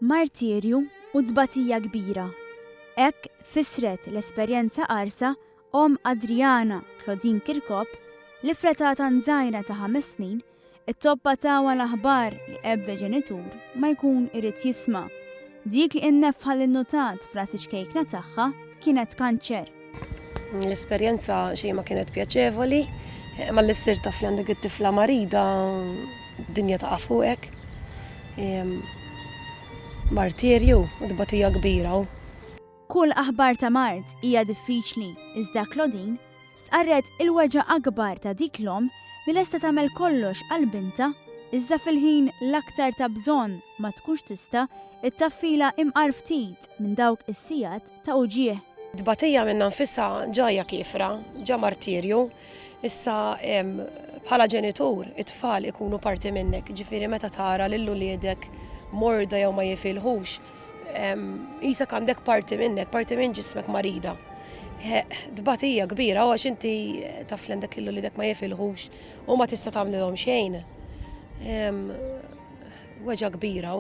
Martirju u tbatija kbira. Hekk fisret l-esperjenza qarsa Om Adriana Claudine Kirkop li fretata nżajra ta' 5 snin it-toppa tawa l-aħbar li ebda ġenitur ma jkun irid jisma'. Dik li innefħa l-notat f'ras iċkejkna tagħha kienet kanċer. L-esperjenza xejn ma kienet pjaċevoli, ma l-issir taf li għandek it-tifla marida dinja ta' fuqek. Martirju u tbatija kbira. Kull aħbar ta' Mart hija diffiċli, iżda Claudine stqarret il-weġa' akbar ta' dik l-om li lesta tagħmel kollox għall-binta iżda fil-ħin l-aktar ta' bżonn ma tkunx tista' ittaffila imqar ftit minn dawk is-sigħat ta' uġieħ. Tbatija minn nfisha ġajja kifra, ġa martirju, issa bħala ġenitur it-tfal ikunu parti minnek, ġifieri meta tara lil uliedek morda jew ma jifilħux, isek għandek parti minnek, parti minn ġismek marida. Tbatija kbira għax inti taf li għandek il-uliedek ma jifilħux u ma tista' tagħmlilhom xejn. Weġa' kbira.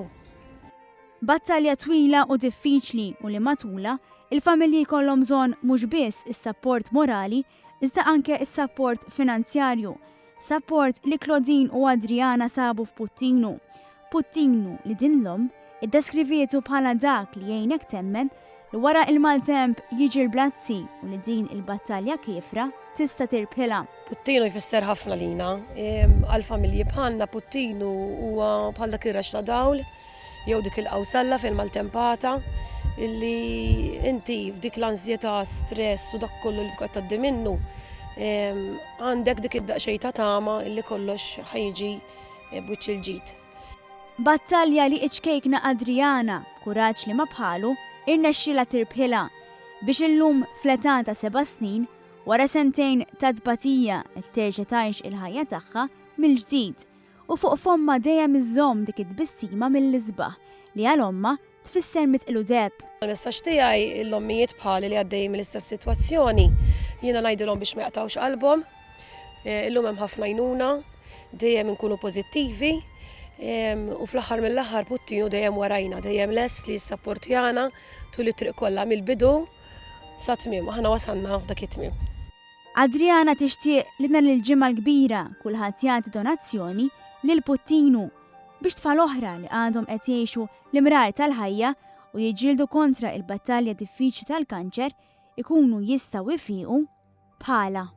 Battalja twila u diffiċli u li matula, il-familji jkollhom bżonn mhux biss is-sapport morali, iżda anke is-sapport finanzjarju. Sapport li Claudine u Adriana sabu f'Puttinu. Puttinu li din l-om iddeskrivietu bħala dak li jgħinek temmen li wara il-maltemp jiġi blazzi u li din il-battalja kifra tista' tirbħilha. Puttinu jfisser ħafna lina. Għal-familji bħalna Puttinu huwa bħal dak ir-rax ta' dawl jew dik il-qawsalla fil-maltempata illi inti f'dik l-anżjetà, stress u dak kollu li tkun tgħaddi minnu għandek dik id-daqsxejn ta' tama illi kollox ħajġi b'wiċċ il-ġid. Battalja li iċkejkna Adriana, kuraġġ li ma bħalu, irnexxilha tirbħilha biex illum fl-età ta' 7 snin wara sentejn ta' tbatija terġa' tgħix il-ħajja tagħha mill-ġdid u fuq fomma dejjem iżżomm dik id-bissima mill-isbaħ li għal omma tfisser mitqilu deb. Il-messaġġ tiegħi l-ommijiet bħali li għaddejjin mill-istess sitwazzjoni jiena ngħidilhom biex ma jaqtgħux qalbhom. Illum hemm ħafna għajnuna, dejjem inkunu pożittivi u fl-aħħar mill-aħħar Puttinu dejjem warajna, dejjem lest li jissapportjana tul it-triq kollha mill-bidu sa tmiem, aħna wasalna f'dak it-tmiem. Adriana tixtieq li nhar il-ġimgħa l-kbira kulħadd jagħti donazzjoni lil Puttinu biex tfal oħra li għandhom qed jgħixu l-imrar tal-ħajja u jiġġieldu kontra il-battalja diffiċli tal-kanċer ikunu jistgħu jfiequ bħala.